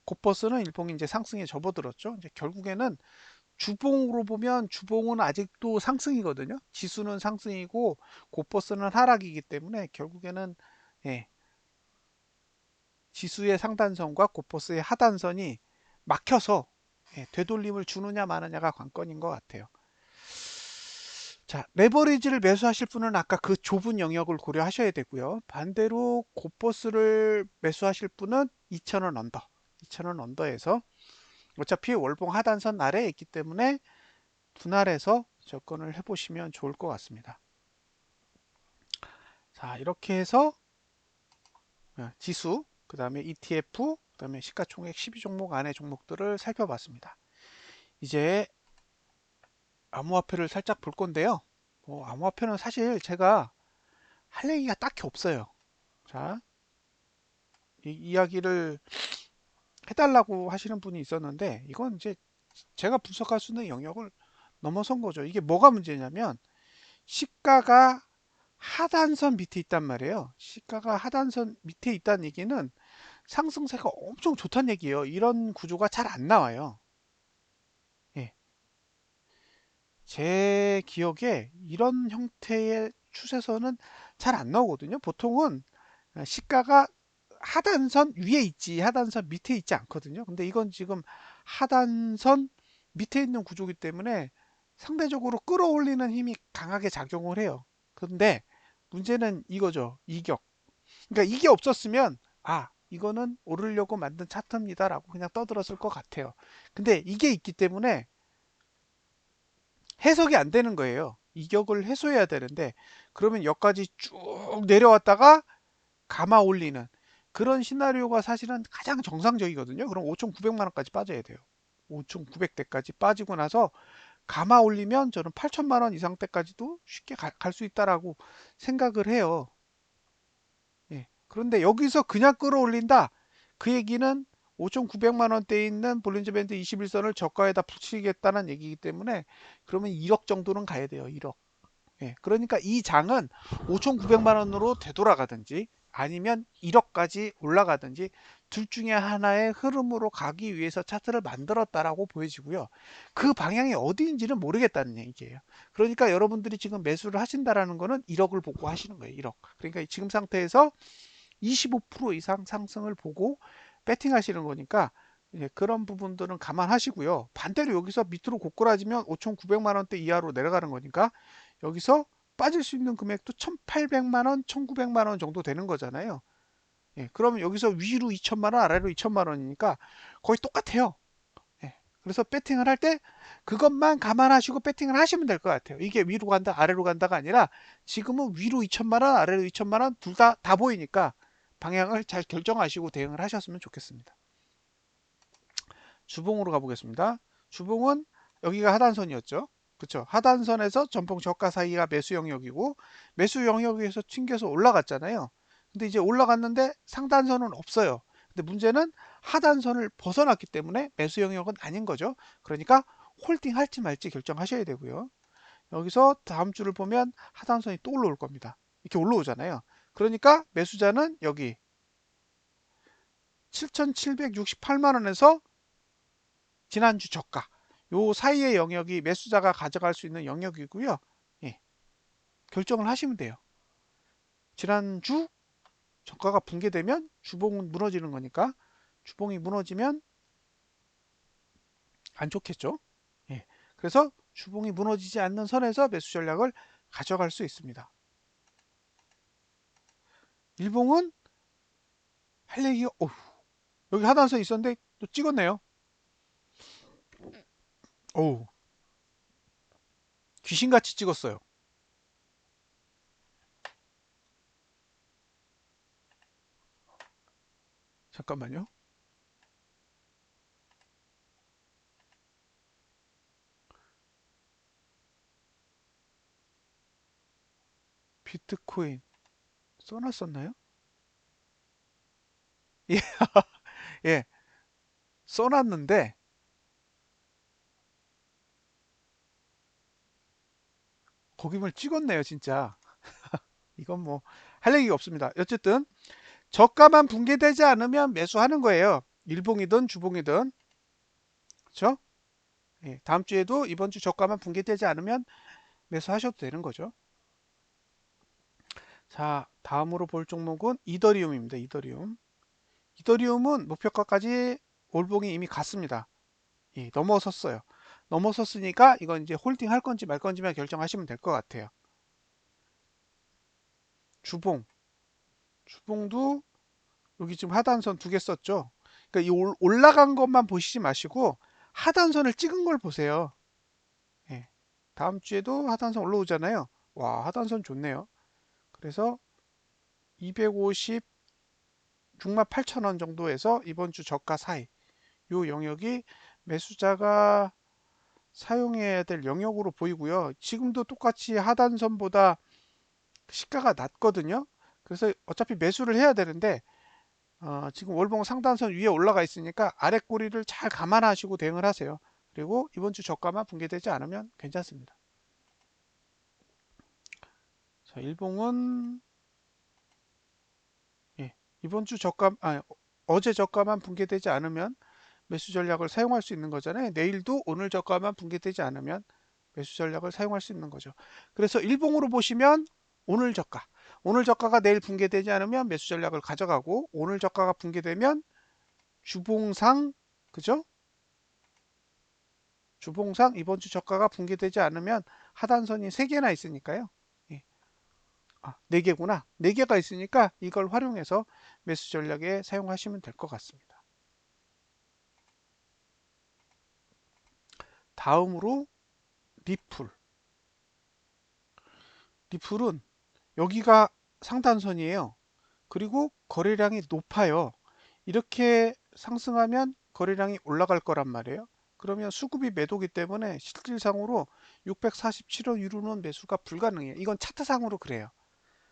코퍼스는 일봉이 이제 상승에 접어들었죠. 이제 결국에는 주봉으로 보면 주봉은 아직도 상승이거든요. 지수는 상승이고 코퍼스는 하락이기 때문에 결국에는 예, 지수의 상단선과 코퍼스의 하단선이 막혀서 예, 되돌림을 주느냐 마느냐가 관건인 것 같아요. 자, 레버리지를 매수하실 분은 아까 그 좁은 영역을 고려하셔야 되고요. 반대로 코퍼스를 매수하실 분은 2,000원 언더, 2,000원 언더에서 어차피 월봉 하단선 아래에 있기 때문에 분할해서 접근을 해보시면 좋을 것 같습니다. 자, 이렇게 해서 지수, 그 다음에 ETF, 그 다음에 시가총액 12종목 안의 종목들을 살펴봤습니다. 이제 암호화폐를 살짝 볼 건데요. 암호화폐는 사실 제가 할 얘기가 딱히 없어요. 자, 이 이야기를 해달라고 하시는 분이 있었는데 이건 이제 제가 분석할 수 있는 영역을 넘어선 거죠. 이게 뭐가 문제냐면 시가가 하단선 밑에 있단 말이에요. 시가가 하단선 밑에 있다는 얘기는 상승세가 엄청 좋다는 얘기예요. 이런 구조가 잘 안 나와요. 예. 제 기억에 이런 형태의 추세선은 잘 안 나오거든요. 보통은 시가가 하단선 위에 있지 하단선 밑에 있지 않거든요. 근데 이건 지금 하단선 밑에 있는 구조기 때문에 상대적으로 끌어올리는 힘이 강하게 작용을 해요. 근데 문제는 이거죠. 이격. 그러니까 이게 없었으면 이거는 오르려고 만든 차트입니다라고 그냥 떠들었을 것 같아요. 근데 이게 있기 때문에 해석이 안 되는 거예요. 이격을 해소해야 되는데 그러면 여기까지 쭉 내려왔다가 감아 올리는 그런 시나리오가 사실은 가장 정상적이거든요. 그럼 5,900만 원까지 빠져야 돼요. 5,900대까지 빠지고 나서 감아 올리면 저는 8천만 원 이상 대까지도 쉽게 갈 수 있다라고 생각을 해요. 예. 그런데 여기서 그냥 끌어올린다. 그 얘기는 5,900만 원대에 있는 볼린저 밴드 21선을 저가에다 붙이겠다는 얘기이기 때문에 그러면 1억 정도는 가야 돼요. 1억. 예, 그러니까 이 장은 5,900만 원으로 되돌아가든지 아니면 1억까지 올라가든지 둘 중에 하나의 흐름으로 가기 위해서 차트를 만들었다라고 보여지고요. 그 방향이 어디인지는 모르겠다는 얘기예요. 그러니까 여러분들이 지금 매수를 하신다라는 거는 1억을 보고 하시는 거예요. 1억. 그러니까 지금 상태에서 25% 이상 상승을 보고 배팅 하시는 거니까 예, 그런 부분들은 감안하시고요. 반대로 여기서 밑으로 고꾸라지면 5,900만 원대 이하로 내려가는 거니까 여기서 빠질 수 있는 금액도 1,800만 원, 1,900만 원 정도 되는 거잖아요. 예, 그러면 여기서 위로 2천만 원, 아래로 2천만 원이니까 거의 똑같아요. 예, 그래서 배팅을 할 때 그것만 감안하시고 배팅을 하시면 될 것 같아요. 이게 위로 간다, 아래로 간다가 아니라 지금은 위로 2천만 원, 아래로 2천만 원 둘 다 보이니까 방향을 잘 결정하시고 대응을 하셨으면 좋겠습니다. 주봉으로 가보겠습니다. 주봉은 여기가 하단선이었죠. 그쵸? 하단선에서 전봉 저가 사이가 매수 영역이고 매수 영역에서 튕겨서 올라갔잖아요. 근데 이제 올라갔는데 상단선은 없어요. 근데 문제는 하단선을 벗어났기 때문에 매수 영역은 아닌 거죠. 그러니까 홀딩 할지 말지 결정하셔야 되고요. 여기서 다음 주를 보면 하단선이 또 올라올 겁니다. 이렇게 올라오잖아요. 그러니까 매수자는 여기 7,768만 원에서 지난주 저가 요 사이의 영역이 매수자가 가져갈 수 있는 영역이고요. 예, 결정을 하시면 돼요. 지난주 저가가 붕괴되면 주봉은 무너지는 거니까 주봉이 무너지면 안 좋겠죠. 예, 그래서 주봉이 무너지지 않는 선에서 매수 전략을 가져갈 수 있습니다. 일봉은 할 얘기가 여기 하단선 있었는데 또 찍었네요. 어우, 귀신같이 찍었어요. 잠깐만요. 비트코인 써놨었나요? 예, 예, 써놨는데 거기를 찍었네요, 진짜. 이건 뭐 할 얘기가 없습니다. 어쨌든 저가만 붕괴되지 않으면 매수하는 거예요. 일봉이든 주봉이든. 그렇죠? 예, 다음 주에도 이번 주 저가만 붕괴되지 않으면 매수하셔도 되는 거죠. 자, 다음으로 볼 종목은 이더리움입니다. 이더리움. 이더리움은 목표가까지 올봉이 이미 갔습니다. 예, 넘어섰어요. 넘어섰으니까 이건 이제 홀딩 할 건지 말 건지만 결정하시면 될 것 같아요. 주봉. 주봉도 여기 지금 하단선 두 개 썼죠. 그러니까 이 올라간 것만 보시지 마시고 하단선을 찍은 걸 보세요. 예. 다음 주에도 하단선 올라오잖아요. 와, 하단선 좋네요. 그래서 250 68,000원 정도에서 이번 주 저가 사이 요 영역이 매수자가 사용해야 될 영역으로 보이고요. 지금도 똑같이 하단선보다 시가가 낮거든요. 그래서 어차피 매수를 해야 되는데 지금 월봉 상단선 위에 올라가 있으니까 아래 꼬리를 잘 감안하시고 대응을 하세요. 그리고 이번 주 저가만 붕괴되지 않으면 괜찮습니다. 자, 일봉은 예, 이번 주 저가 어제 저가만 붕괴되지 않으면 매수 전략을 사용할 수 있는 거잖아요. 내일도 오늘 저가만 붕괴되지 않으면 매수 전략을 사용할 수 있는 거죠. 그래서 일봉으로 보시면 오늘 저가, 오늘 저가가 내일 붕괴되지 않으면 매수 전략을 가져가고 오늘 저가가 붕괴되면 주봉상 그죠? 주봉상 이번 주 저가가 붕괴되지 않으면 하단선이 3개나 있으니까요. 예. 4개구나. 4개가 있으니까 이걸 활용해서 매수 전략에 사용하시면 될 것 같습니다. 다음으로 리플. 리플은 여기가 상단선이에요. 그리고 거래량이 높아요. 이렇게 상승하면 거래량이 올라갈 거란 말이에요. 그러면 수급이 매도기 때문에 실질상으로 647원 이루는 매수가 불가능해요. 이건 차트상으로 그래요.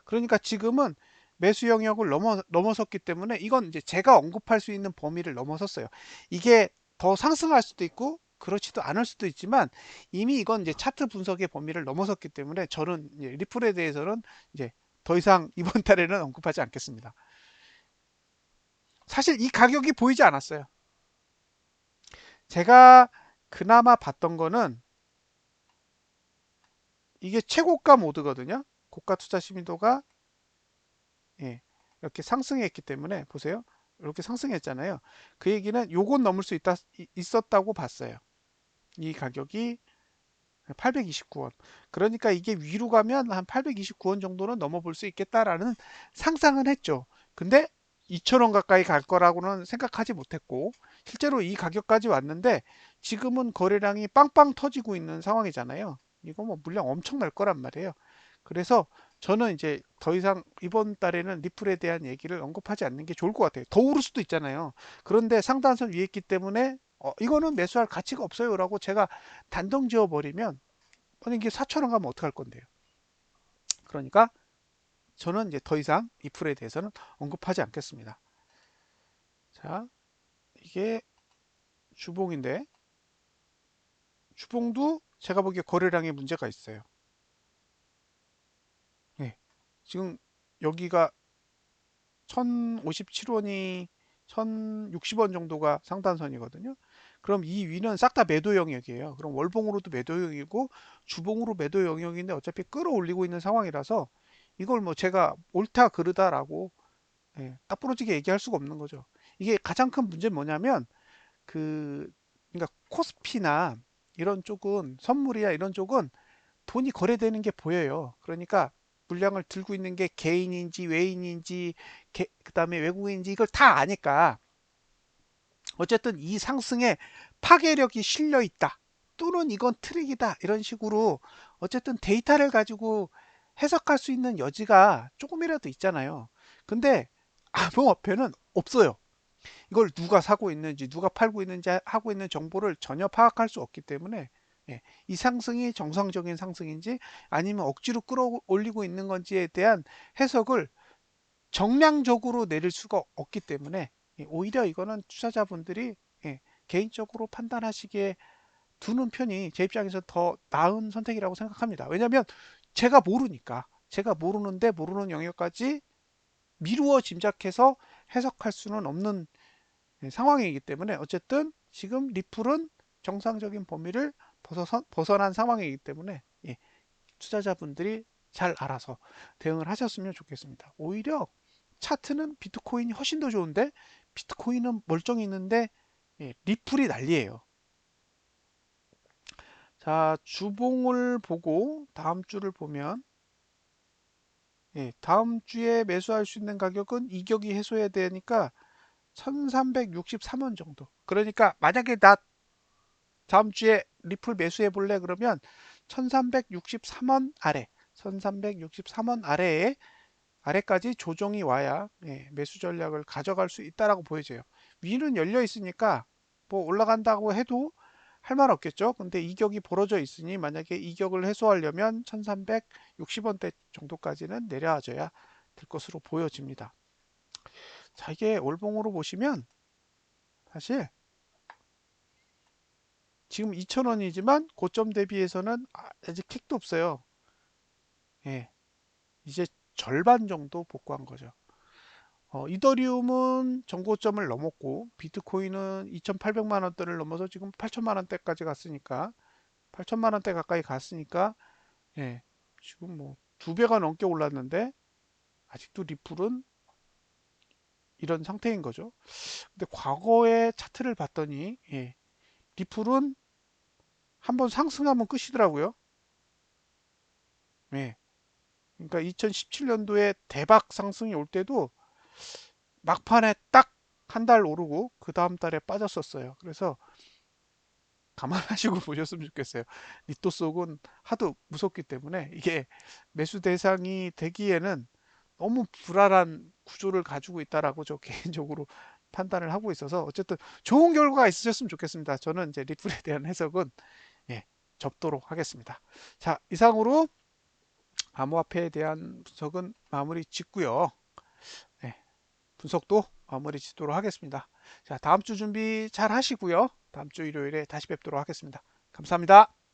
그러니까 지금은 매수 영역을 넘어섰기 때문에 이건 이제 제가 언급할 수 있는 범위를 넘어섰어요. 이게 더 상승할 수도 있고 그렇지도 않을 수도 있지만 이미 이건 이제 차트 분석의 범위를 넘어섰기 때문에 저는 이제 리플에 대해서는 이제 더 이상 이번 달에는 언급하지 않겠습니다. 사실 이 가격이 보이지 않았어요. 제가 그나마 봤던 거는 이게 최고가 모드거든요. 고가 투자 심의도가 예, 이렇게 상승했기 때문에 보세요. 이렇게 상승했잖아요. 그 얘기는 요건 넘을 수 있었다고 봤어요. 이 가격이 829원. 그러니까 이게 위로 가면 한 829원 정도는 넘어볼 수 있겠다라는 상상은 했죠. 근데 2,000원 가까이 갈 거라고는 생각하지 못했고 실제로 이 가격까지 왔는데 지금은 거래량이 빵빵 터지고 있는 상황이잖아요. 이거 뭐 물량 엄청 날 거란 말이에요. 그래서 저는 이제 더 이상 이번 달에는 리플에 대한 얘기를 언급하지 않는 게 좋을 것 같아요. 더 오를 수도 있잖아요. 그런데 상단선 위에 있기 때문에 이거는 매수할 가치가 없어요라고 제가 단정 지어 버리면 아니 이게 4,000원 가면 어떡할 건데요. 그러니까 저는 이제 더 이상 이 풀에 대해서는 언급하지 않겠습니다. 자, 이게 주봉인데 주봉도 제가 보기에 거래량에 문제가 있어요. 네. 지금 여기가 1,057원이 1,060원 정도가 상단선이거든요. 그럼 이 위는 싹 다 매도 영역이에요. 그럼 월봉으로도 매도 영역이고 주봉으로 매도 영역인데 어차피 끌어올리고 있는 상황이라서 이걸 뭐 제가 옳다 그르다라고 딱 부러지게 얘기할 수가 없는 거죠. 이게 가장 큰 문제는 뭐냐면 그 그러니까 코스피나 이런 쪽은 선물이야 이런 쪽은 돈이 거래되는 게 보여요. 그러니까 물량을 들고 있는 게 개인인지 외인인지 그다음에 외국인인지 이걸 다 아니까 어쨌든 이 상승에 파괴력이 실려 있다. 또는 이건 트릭이다. 이런 식으로 어쨌든 데이터를 가지고 해석할 수 있는 여지가 조금이라도 있잖아요. 근데 암호화폐는 없어요. 이걸 누가 사고 있는지 누가 팔고 있는지 하고 있는 정보를 전혀 파악할 수 없기 때문에 이 상승이 정상적인 상승인지 아니면 억지로 끌어올리고 있는 건지에 대한 해석을 정량적으로 내릴 수가 없기 때문에 오히려 이거는 투자자분들이 개인적으로 판단하시기에 두는 편이 제 입장에서 더 나은 선택이라고 생각합니다. 왜냐하면 제가 모르니까 제가 모르는데 모르는 영역까지 미루어 짐작해서 해석할 수는 없는 상황이기 때문에 어쨌든 지금 리플은 정상적인 범위를 벗어난 상황이기 때문에 투자자분들이 잘 알아서 대응을 하셨으면 좋겠습니다. 오히려 차트는 비트코인이 훨씬 더 좋은데 비트코인은 멀쩡히 있는데 리플이 난리예요. 자, 주봉을 보고 다음 주를 보면 다음 주에 매수할 수 있는 가격은 이격이 해소해야 되니까 1363원 정도. 그러니까 만약에 나 다음 주에 리플 매수해 볼래 그러면 1363원 아래 1363원 아래에 아래까지 조정이 와야 매수 전략을 가져갈 수 있다라고 보여져요. 위는 열려 있으니까 뭐 올라간다고 해도 할 말 없겠죠. 근데 이격이 벌어져 있으니 만약에 이격을 해소하려면 1360원대 정도까지는 내려와줘야 될 것으로 보여집니다. 자, 이게 월봉으로 보시면 사실 지금 2,000원이지만 고점 대비해서는 아직 택도 없어요. 예, 이제 절반 정도 복구한 거죠. 이더리움은 전고점을 넘었고 비트코인은 2,800만 원대를 넘어서 지금 8천만 원대까지 갔으니까 8천만 원대 가까이 갔으니까 지금 뭐 두 배가 넘게 올랐는데 아직도 리플은 이런 상태인 거죠. 근데 과거의 차트를 봤더니 리플은 한번 상승하면 끝이더라고요. 예. 그러니까 2017년도에 대박 상승이 올 때도 막판에 딱 한 달 오르고 그 다음 달에 빠졌었어요. 그래서 감안하시고 보셨으면 좋겠어요. 리또 속은 하도 무섭기 때문에 이게 매수 대상이 되기에는 너무 불안한 구조를 가지고 있다라고 저 개인적으로 판단을 하고 있어서 어쨌든 좋은 결과가 있으셨으면 좋겠습니다. 저는 이제 리플에 대한 해석은 예, 접도록 하겠습니다. 자, 이상으로 암호화폐에 대한 분석은 마무리 짓고요. 네, 분석도 마무리 짓도록 하겠습니다. 자, 다음 주 준비 잘 하시고요. 다음 주 일요일에 다시 뵙도록 하겠습니다. 감사합니다.